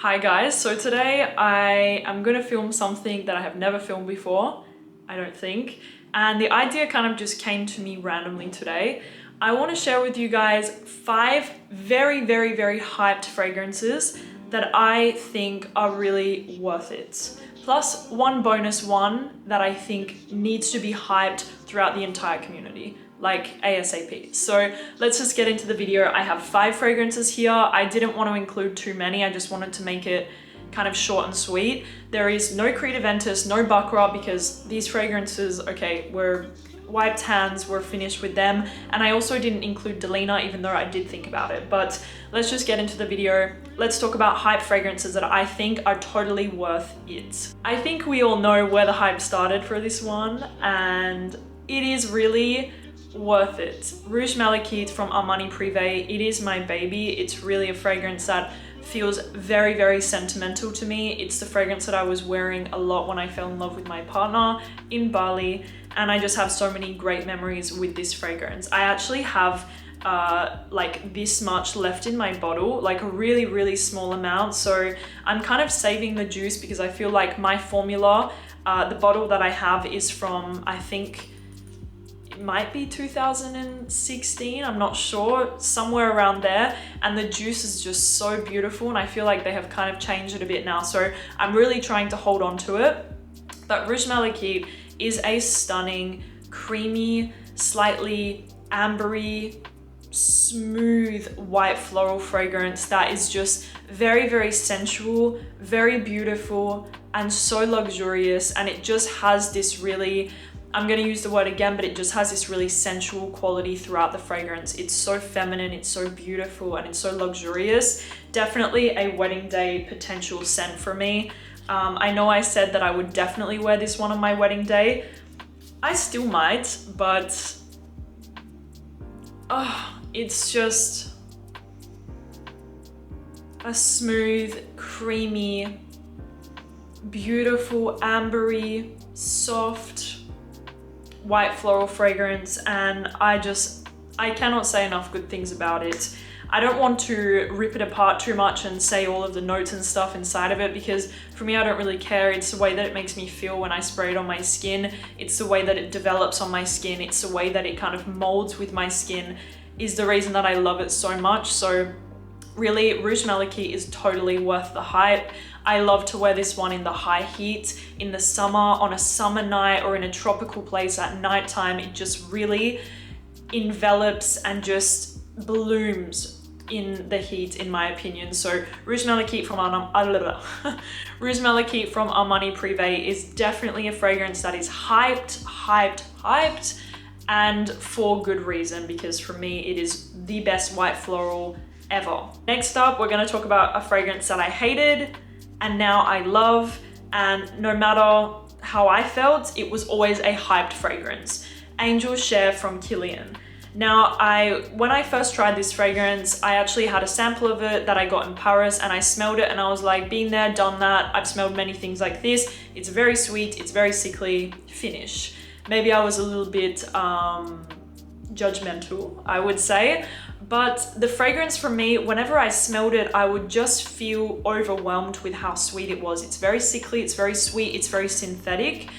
Hi guys, so today I am gonna film something that I have never filmed before, I don't think, and the idea kind of just came to me randomly today. I want to share with you guys 5 very hyped fragrances that I think are really worth it. Plus one bonus one that I think needs to be hyped throughout the entire community, like ASAP. So let's just get into the video. I have 5 fragrances here. I didn't want to include too many. I just wanted to make it kind of short and sweet. There is no Creed Aventus, no Baccarat, because these fragrances, okay, were wiped hands, we're finished with them. And I also didn't include Delina, even though I did think about it. But let's just get into the video. Let's talk about hype fragrances that I think are totally worth it. I think we all know where the hype started for this one, and it is really worth it. Rouge Malachite from Armani Privé. It is my baby. It's really a fragrance that feels very sentimental to me. It's the fragrance that I was wearing a lot when I fell in love with my partner in Bali, and I just have so many great memories with this fragrance. I actually have like this much left in my bottle, like a really small amount, so I'm kind of saving the juice because I feel like my formula, the bottle that I have is from, I think it might be 2016, I'm not sure, somewhere around there, and the juice is just so beautiful, and I feel like they have kind of changed it a bit now, so I'm really trying to hold on to it. But Rouge Malachite is a stunning, creamy, slightly ambery, smooth white floral fragrance that is just very sensual, very beautiful, and so luxurious, and it just has this really, I'm going to use the word again, but it just has this really sensual quality throughout the fragrance. It's so feminine, it's so beautiful, and it's so luxurious. Definitely a wedding day potential scent for me. I know I said that I would definitely wear this one on my wedding day. I still might, but it's just a smooth, creamy, beautiful, ambery, soft, white floral fragrance, and I cannot say enough good things about it. I don't want to rip it apart too much and say all of the notes and stuff inside of it, because for me, I don't really care. It's the way that it makes me feel when I spray it on my skin. It's the way that it develops on my skin. It's the way that it kind of molds with my skin is the reason that I love it so much. So really, Rouge Malachite is totally worth the hype. I love to wear this one in the high heat, in the summer, on a summer night, or in a tropical place at nighttime. It just really envelops and just blooms in the heat, in my opinion. So Rouge Malachite from Rouge Malachite from Armani Privé is definitely a fragrance that is hyped, and for good reason, because for me it is the best white floral ever. Next up, we're going to talk about a fragrance that I hated and now I love, and no matter how I felt, it was always a hyped fragrance. Angel Share from Kilian. Now, when I first tried this fragrance, I actually had a sample of it that I got in Paris, and I smelled it and I was like, been there, done that. I've smelled many things like this. It's very sweet, it's very sickly, finish. Maybe I was a little bit judgmental, I would say. But the fragrance for me, whenever I smelled it, I would just feel overwhelmed with how sweet it was. It's very sickly, it's very sweet, it's very synthetic,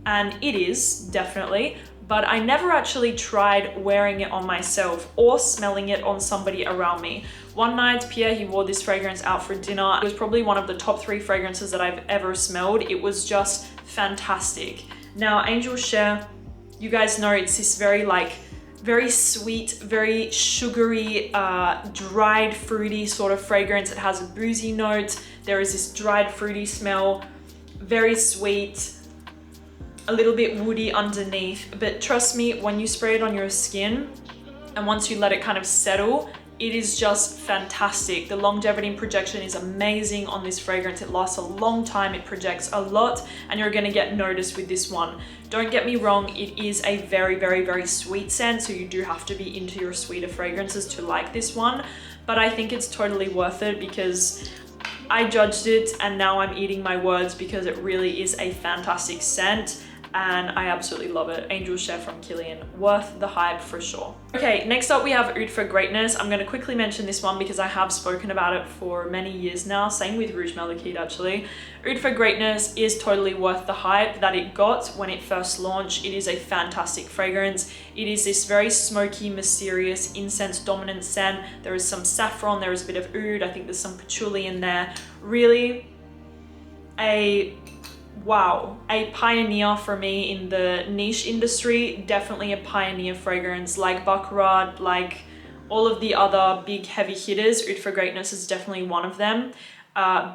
and it is, definitely. But I never actually tried wearing it on myself or smelling it on somebody around me. One night, Pierre, he wore this fragrance out for dinner. It was probably one of the top 3 fragrances that I've ever smelled. It was just fantastic. Now, Angel Share, you guys know it's this very sweet, very sugary, dried fruity sort of fragrance. It has a boozy note. There is this dried fruity smell, very sweet, a little bit woody underneath, but trust me, when you spray it on your skin and once you let it kind of settle, it is just fantastic. The longevity and projection is amazing on this fragrance. It lasts a long time, it projects a lot, and you're gonna get noticed with this one. Don't get me wrong, it is a very sweet scent, so you do have to be into your sweeter fragrances to like this one, but I think it's totally worth it because I judged it and now I'm eating my words, because it really is a fantastic scent. and I absolutely love it. Angel Chef from Kilian, worth the hype for sure. Okay, next up we have Oud for Greatness. I'm going to quickly mention this one because I have spoken about it for many years now. Same with Rouge Malachite actually. Oud for Greatness is totally worth the hype that it got when it first launched. It is a fantastic fragrance. It is this very smoky, mysterious, incense dominant scent. There is some saffron, there is a bit of oud, I think there's some patchouli in there. Really wow, a pioneer for me in the niche industry. Definitely a pioneer fragrance, like Baccarat, like all of the other big heavy hitters. Oud for Greatness is definitely one of them.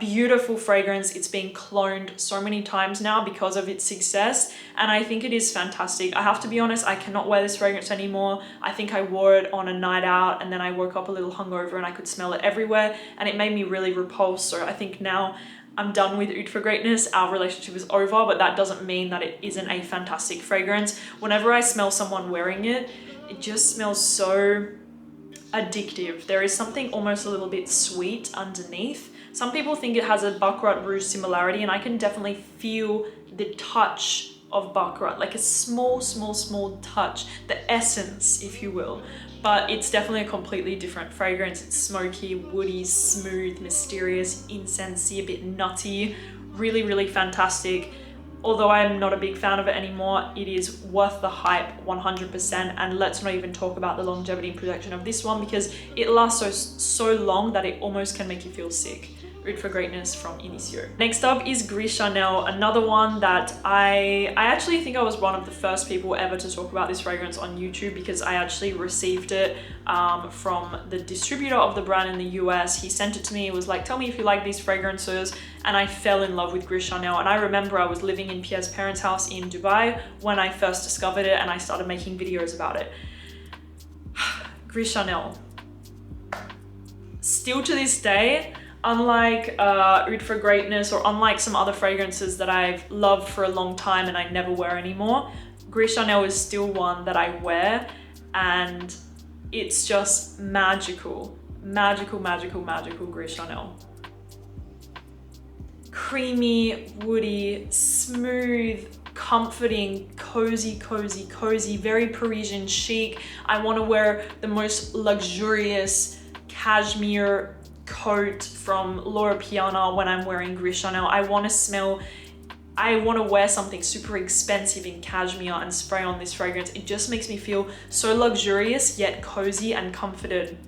Beautiful fragrance. It's been cloned so many times now because of its success, and I think it is fantastic. I have to be honest, I cannot wear this fragrance anymore. I think I wore it on a night out and then I woke up a little hungover and I could smell it everywhere and it made me really repulsed. So I think now I'm done with Oud for Greatness. Our relationship is over, but that doesn't mean that it isn't a fantastic fragrance. Whenever I smell someone wearing it, it just smells so addictive. There is something almost a little bit sweet underneath. Some people think it has a Baccarat Rouge similarity, and I can definitely feel the touch of Baccarat, like a small touch, the essence, if you will. But it's definitely a completely different fragrance. It's smoky, woody, smooth, mysterious, incensey, a bit nutty, really fantastic. Although I'm not a big fan of it anymore, it is worth the hype 100%. And let's not even talk about the longevity and protection of this one, because it lasts so long that it almost can make you feel sick. Oud for Greatness from Initio. Next up is Gris Charnel, another one that I actually think I was one of the first people ever to talk about this fragrance on YouTube, because I actually received it from the distributor of the brand in the US. He sent it to me. He was like, tell me if you like these fragrances. And I fell in love with Gris Charnel. And I remember I was living in Pierre's parents' house in Dubai when I first discovered it, and I started making videos about it. Gris Charnel. Still to this day, unlike Oud for Greatness or unlike some other fragrances that I've loved for a long time and I never wear anymore, Gris Charnel is still one that I wear, and it's just magical. Magical Gris Charnel. Creamy, woody, smooth, comforting, cozy, very Parisian chic. I want to wear the most luxurious cashmere coat from Loro Piana when I'm wearing Gris Charnel. I want to wear something super expensive in cashmere and spray on this fragrance. It just makes me feel so luxurious yet cozy and comforted.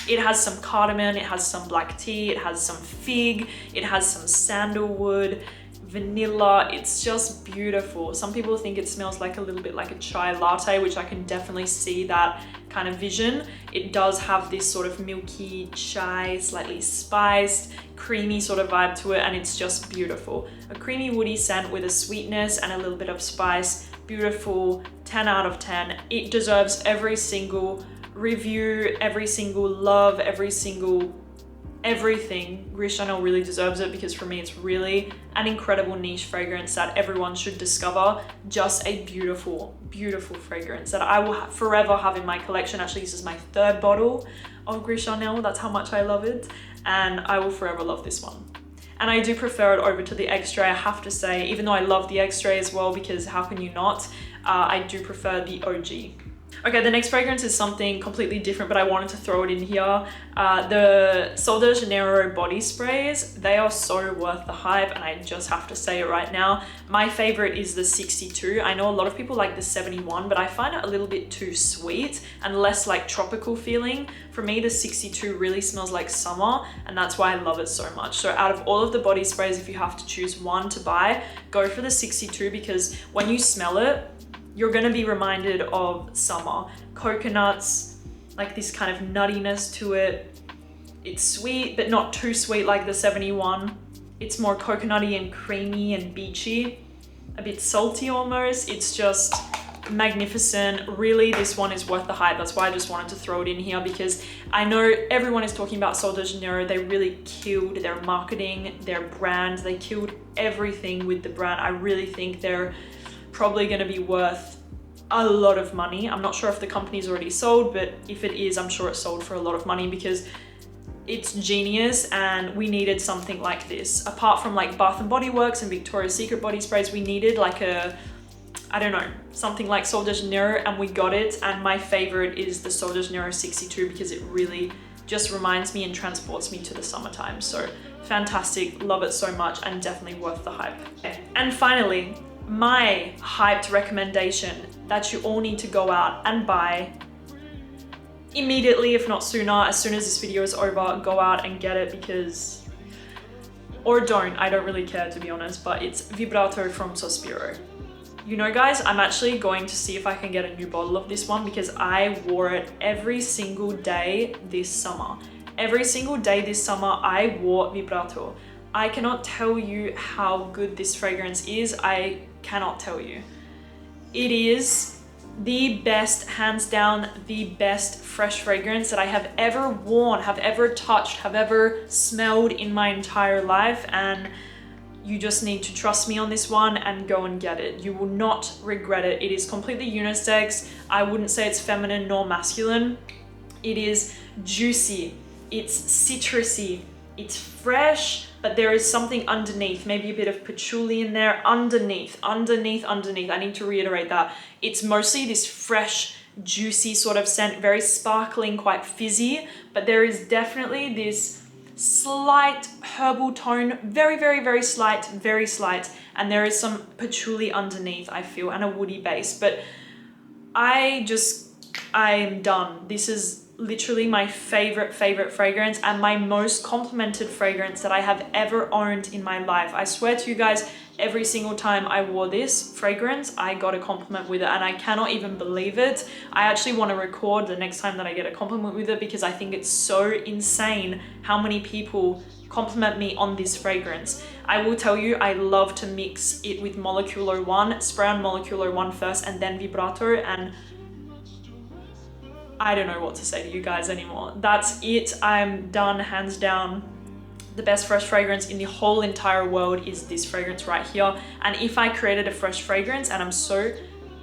It has some cardamom, it has some black tea, it has some fig, it has some sandalwood, vanilla. It's just beautiful. Some people think it smells like a little bit like a chai latte, which I can definitely see that kind of vision. It does have this sort of milky chai, slightly spiced, creamy sort of vibe to it, and it's just beautiful. A creamy woody scent with a sweetness and a little bit of spice. Beautiful, 10 out of 10. It deserves every single review, every single love, everything. Gris Charnel really deserves it, because for me it's really an incredible niche fragrance that everyone should discover. Just a beautiful fragrance that I will forever have in my collection. Actually, this is my 3rd bottle of Gris Charnel. That's how much I love it, and I will forever love this one. And I do prefer it over to the Extrait, I have to say, even though I love the Extrait as well, because how can you not? I do prefer the OG. Okay, the next fragrance is something completely different, but I wanted to throw it in here. The Sol de Janeiro body sprays, they are so worth the hype, and I just have to say it right now. My favorite is the 62. I know a lot of people like the 71, but I find it a little bit too sweet and less like tropical feeling. For me, the 62 really smells like summer, and that's why I love it so much. So out of all of the body sprays, if you have to choose one to buy, go for the 62, because when you smell it, you're gonna be reminded of summer. Coconuts, like this kind of nuttiness to it. It's sweet, but not too sweet like the 71. It's more coconutty and creamy and beachy, a bit salty almost. It's just magnificent. Really, this one is worth the hype. That's why I just wanted to throw it in here, because I know everyone is talking about Sol de Janeiro. They really killed their marketing, their brand. They killed everything with the brand. I really think they're probably going to be worth a lot of money. I'm not sure if the company's already sold, but if it is, I'm sure it's sold for a lot of money, because it's genius, and we needed something like this. Apart from like Bath and Body Works and Victoria's Secret body sprays, we needed like a I don't know, something like Sol de Janeiro, and we got it. And my favorite is the Sol de Janeiro 62 because it really just reminds me and transports me to the summertime. So fantastic, love it so much, and definitely worth the hype. Okay. And finally, my hyped recommendation that you all need to go out and buy immediately, if not sooner, as soon as this video is over, go out and get it because, or don't, I don't really care to be honest, but it's Vibrato from Sospiro. You know guys, I'm actually going to see if I can get a new bottle of this one because I wore it every single day this summer. Every single day this summer, I wore Vibrato. I cannot tell you how good this fragrance is. I cannot tell you. It is the best, hands down, the best fresh fragrance that I have ever worn, have ever touched, have ever smelled in my entire life. And you just need to trust me on this one and go and get it. You will not regret it. It is completely unisex. I wouldn't say it's feminine nor masculine. It is juicy, it's citrusy, it's fresh, but there is something underneath, maybe a bit of patchouli in there, underneath. I need to reiterate that. It's mostly this fresh, juicy sort of scent, very sparkling, quite fizzy, but there is definitely this slight herbal tone, very slight, and there is some patchouli underneath, I feel, and a woody base. But I'm done. This is literally my favorite fragrance and my most complimented fragrance that I have ever owned in my life. I swear to you guys, every single time I wore this fragrance, I got a compliment with it, and I cannot even believe it. I actually want to record the next time that I get a compliment with it because I think it's so insane how many people compliment me on this fragrance. I will tell you, I love to mix it with Molecular One, spray on Molecular One first and then Vibrato, and I don't know what to say to you guys anymore. That's it. I'm done, hands down. The best fresh fragrance in the whole entire world is this fragrance right here. And if I created a fresh fragrance, and I'm so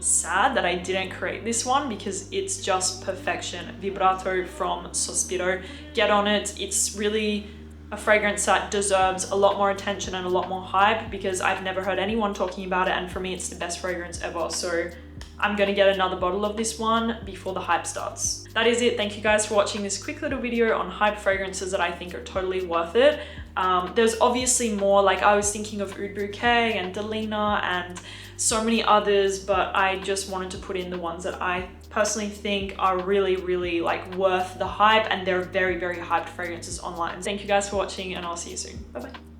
sad that I didn't create this one because it's just perfection. Vibrato from Sospiro. Get on it. It's really a fragrance that deserves a lot more attention and a lot more hype because I've never heard anyone talking about it, and for me it's the best fragrance ever. So I'm gonna get another bottle of this one before the hype starts. That is it. Thank you guys for watching this quick little video on hype fragrances that I think are totally worth it. There's obviously more, like I was thinking of Oud Bouquet and Delina and so many others, but I just wanted to put in the ones that I personally think are really like worth the hype, and they're very hyped fragrances online. Thank you guys for watching, and I'll see you soon. Bye bye.